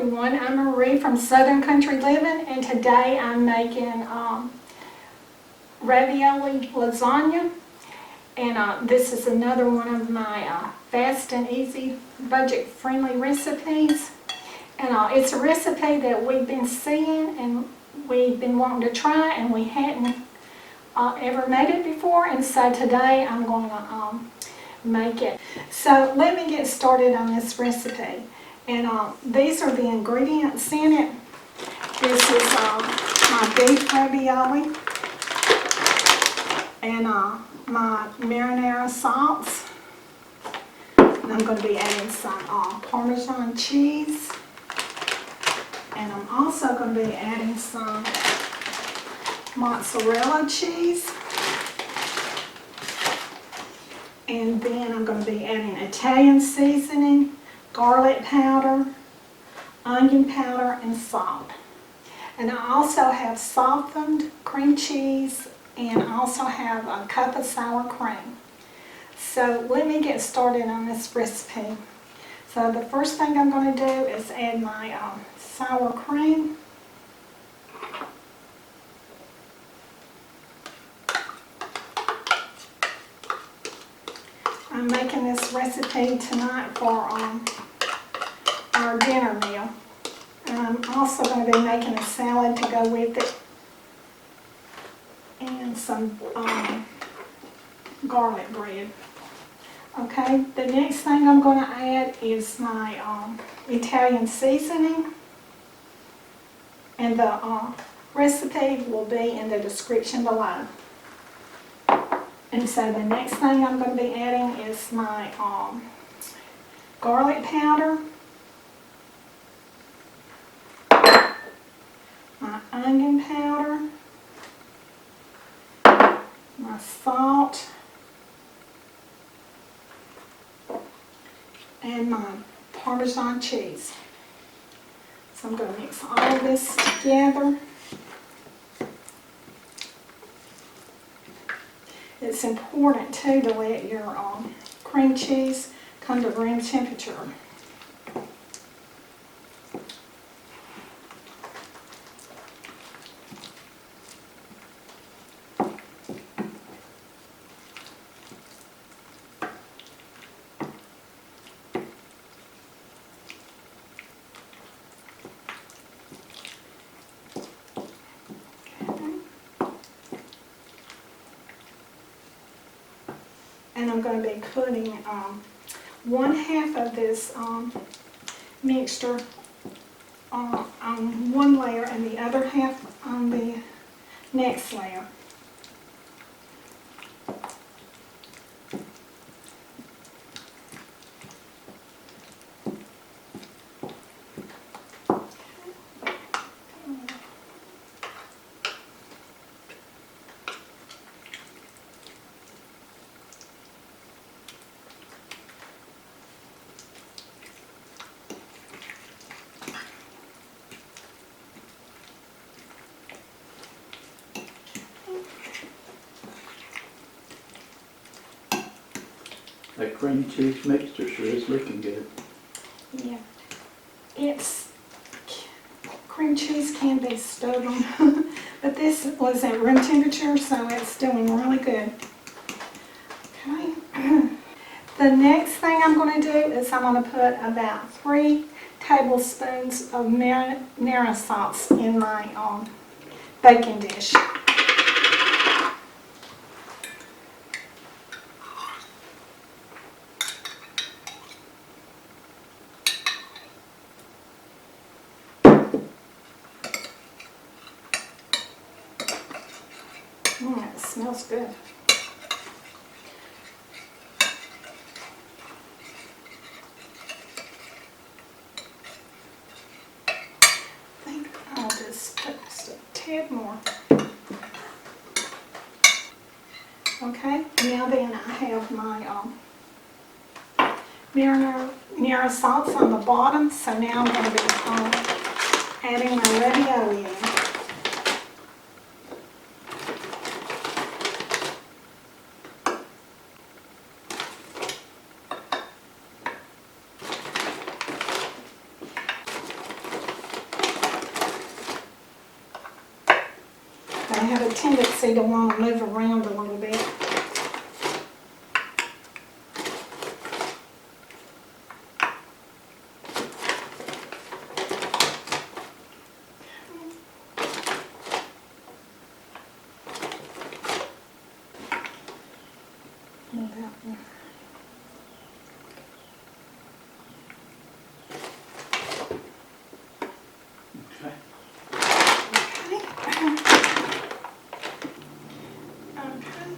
everyone, I'm Marie from Southern Country Living, and today I'm making ravioli lasagna, and this is another one of my fast and easy budget friendly recipes, and it's a recipe that we've been seeing and we've been wanting to try, and we hadn't ever made it before, and so today I'm going to make it. So let me get started on this recipe. And these are the ingredients in it. This is my beef ravioli and my marinara sauce. And I'm going to be adding some parmesan cheese. And I'm also going to be adding some mozzarella cheese. And then I'm going to be adding Italian seasoning, garlic powder, onion powder, and salt. And I also have softened cream cheese, and I also have a cup of sour cream. So let me get started on this recipe. So the first thing I'm going to do is add my sour cream. I'm making this recipe tonight for our dinner meal. And I'm also going to be making a salad to go with it, and some garlic bread. Okay, the next thing I'm going to add is my Italian seasoning, and the recipe will be in the description below. And so the next thing I'm going to be adding is my garlic powder, my onion powder, my salt, and my Parmesan cheese. So I'm going to mix all of this together. It's important too to let your cream cheese come to room temperature. And I'm going to be putting 1/2 of this mixture on one layer and the other half on the next layer. That cream cheese mixture sure is looking good. Yeah, cream cheese can be stubborn, but this was at room temperature, so it's doing really good. Okay. The next thing I'm going to do is I'm going to put about 3 tablespoons of marinara sauce in my baking dish. It smells good. I think I'll just put just a tad more. Okay, now then I have my marinara sauce on the bottom, so now I'm going to be adding my ravioli in. tendency to want to move around a little bit. And that one. Okay. Okay.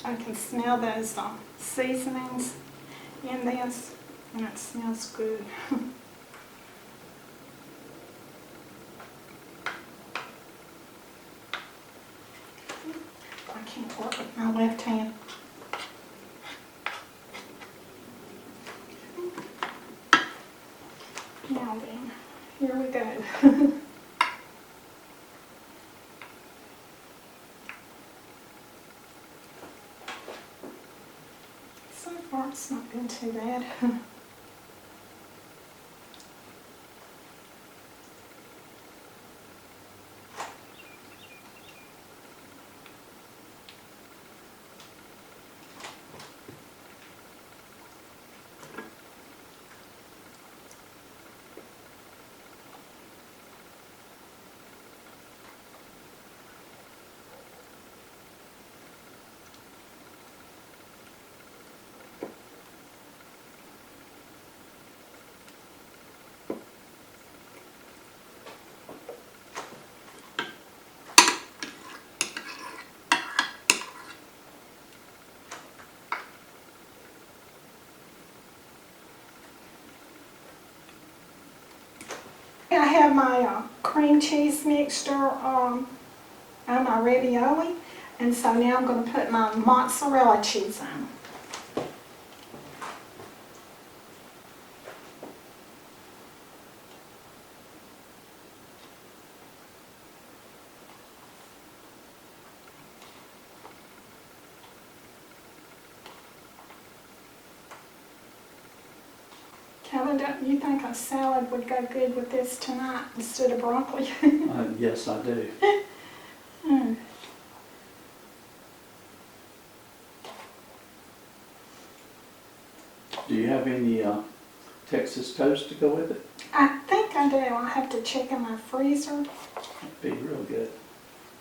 I can smell those seasonings in this, and it smells good. I can't work with my left hand. Now then, here we go. So far, it's not been too bad. I have my cream cheese mixture on my ravioli, and so now I'm going to put my mozzarella cheese on. Kevin, don't you think a salad would go good with this tonight instead of broccoli? Yes, I do. Hmm. Do you have any Texas toast to go with it? I think I do. I'll have to check in my freezer. That'd be real good.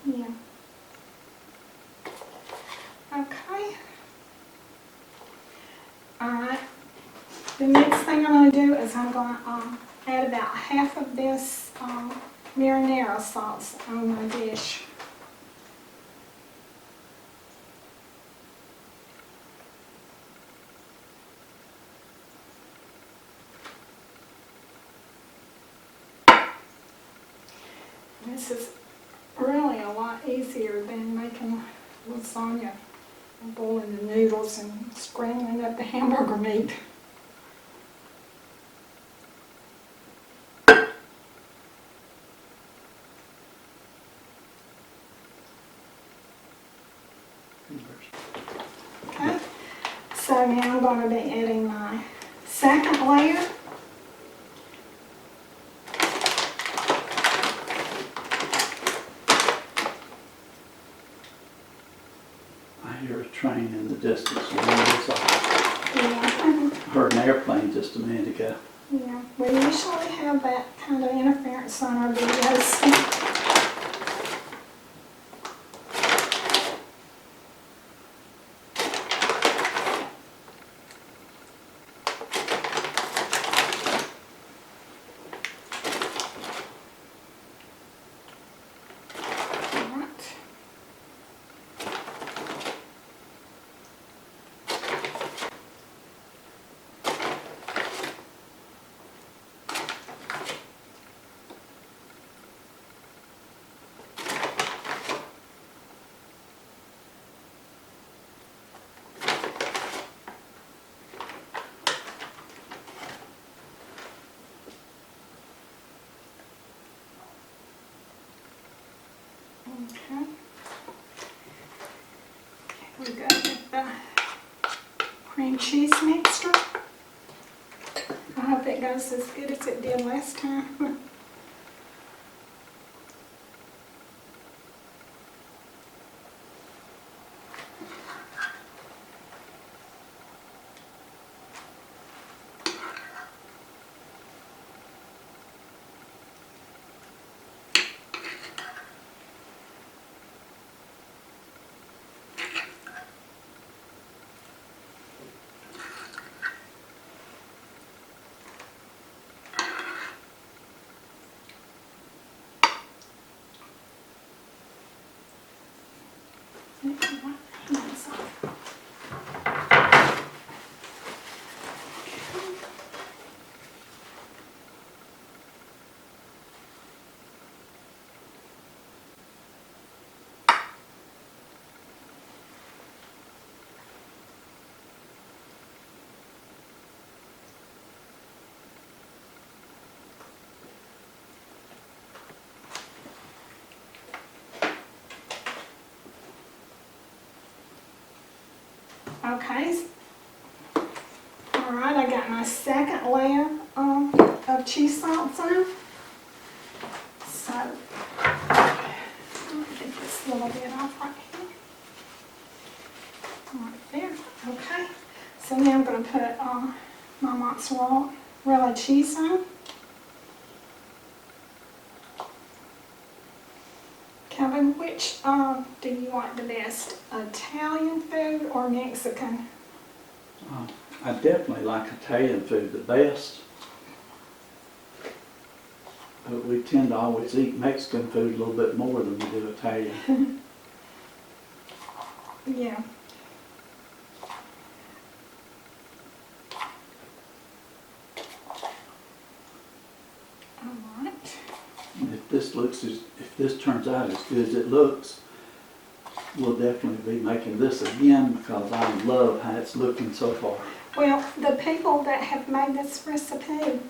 Yeah. Okay. Alright. The next thing I'm going to do is I'm going to add about half of this marinara sauce on my dish. This is really a lot easier than making lasagna, boiling the noodles and scrambling up the hamburger meat. Okay, so now I'm going to be adding my second layer. I hear a train in the distance. I Yeah. heard an airplane just a minute ago. Yeah, we usually have that kind of interference on our videos. the cream cheese mixture. I hope it goes as good as it did last time. Okay, all right, I got my second layer of cheese sauce on. So, let me get this little bit off right here. Right there, okay. So now I'm going to put my mozzarella cheese on. Kevin, which do you like the best, Italian food or Mexican? I definitely like Italian food the best. But we tend to always eat Mexican food a little bit more than we do Italian. Yeah. All right. If this turns out as good as it looks, we'll definitely be making this again because I love how it's looking so far. Well, the people that have made this recipe,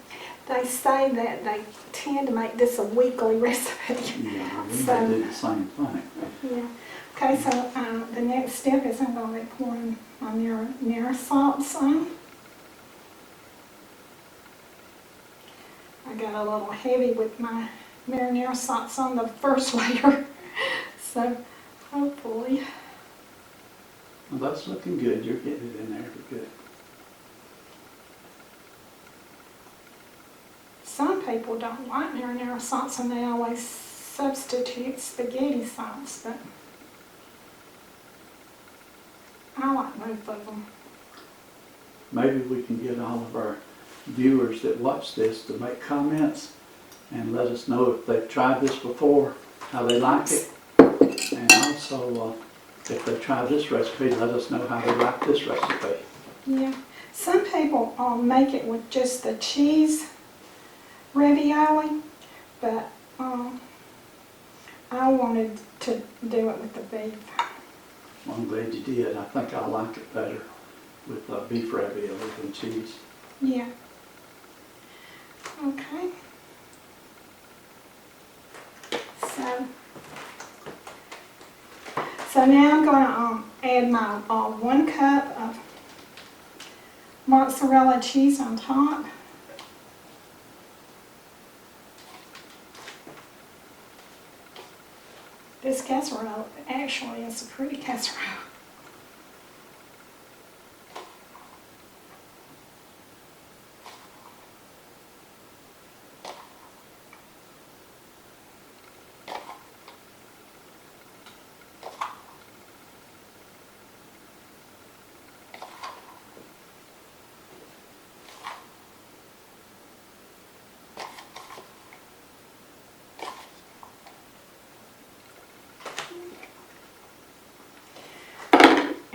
they say that they tend to make this a weekly recipe. Yeah, we So- do the same thing. Yeah. Okay, so the next step is I'm going to be pouring my marinara sauce on. I got a little heavy with my marinara sauce on the first layer, so hopefully. Well, that's looking good. You're getting it in there good. Some people don't like marinara sauce and they always substitute spaghetti sauce, but I like both of them. Maybe we can get all of our viewers that watch this to make comments and let us know if they've tried this before, how they like it. And also, if they try this recipe, let us know how they like this recipe. Yeah, some people make it with just the cheese ravioli, but I wanted to do it with the beef. Well, I'm glad you did. I think I like it better with beef ravioli than cheese. Yeah. Okay. So now I'm going to add my 1 cup of mozzarella cheese on top. This casserole actually is a pretty casserole.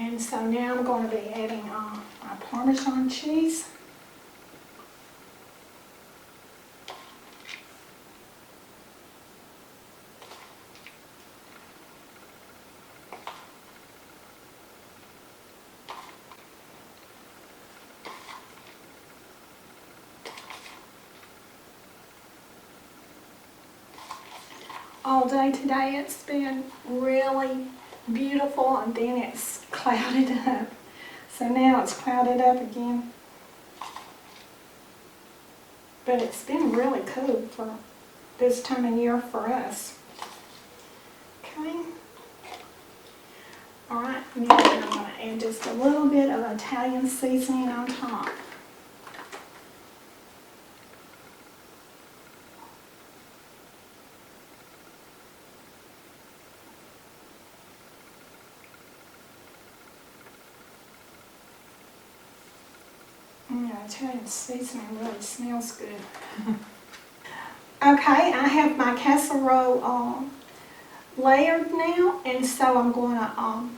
And so now I'm going to be adding my parmesan cheese. All day today it's been really beautiful, and then it's clouded up. So now it's clouded up again. But it's been really cool for this time of year for us. Okay. Alright, now I'm going to add just a little bit of Italian seasoning on top. Yeah, Italian seasoning really smells good. Okay, I have my casserole layered now, and so I'm going to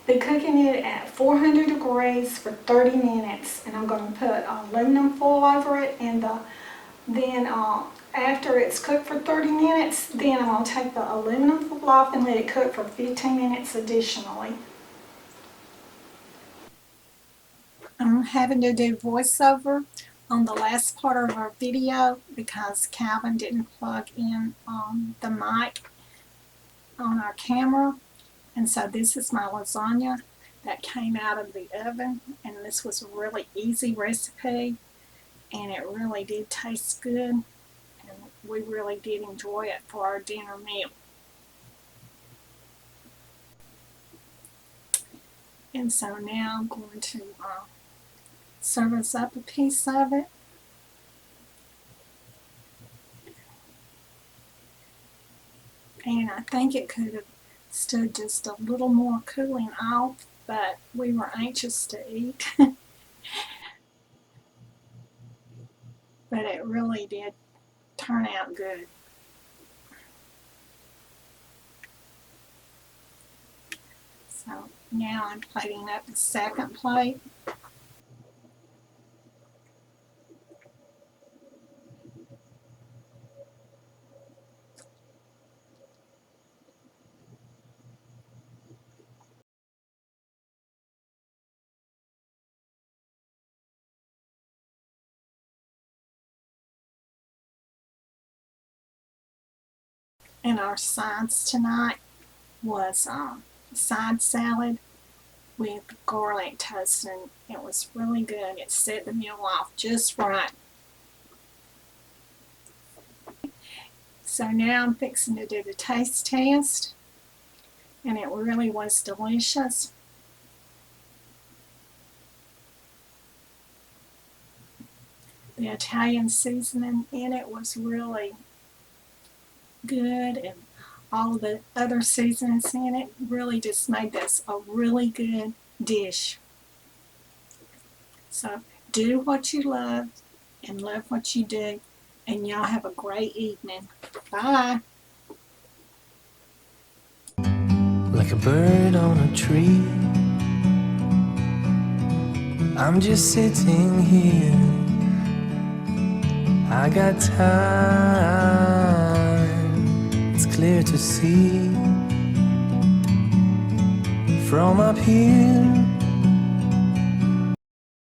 be cooking it at 400 degrees for 30 minutes, and I'm going to put aluminum foil over it, and then after it's cooked for 30 minutes, then I'm going to take the aluminum foil off and let it cook for 15 minutes additionally. I'm having to do voiceover on the last part of our video because Calvin didn't plug in the mic on our camera. And so this is my lasagna that came out of the oven, and this was a really easy recipe, and it really did taste good, and we really did enjoy it for our dinner meal. And so now I'm going to serve us up a piece of it. And I think it could have stood just a little more cooling off, but we were anxious to eat. But it really did turn out good. So now I'm plating up the second plate. And our sides tonight was side salad with garlic toast, and it was really good. It set the meal off just right. So now I'm fixing to do the taste test, and it really was delicious. The Italian seasoning in it was really good, and all the other seasonings in it really just made this a really good dish. So do what you love and love what you do, and y'all have a great evening. Bye. Like a bird on a tree, I'm just sitting here. I got time, it's clear to see. From up here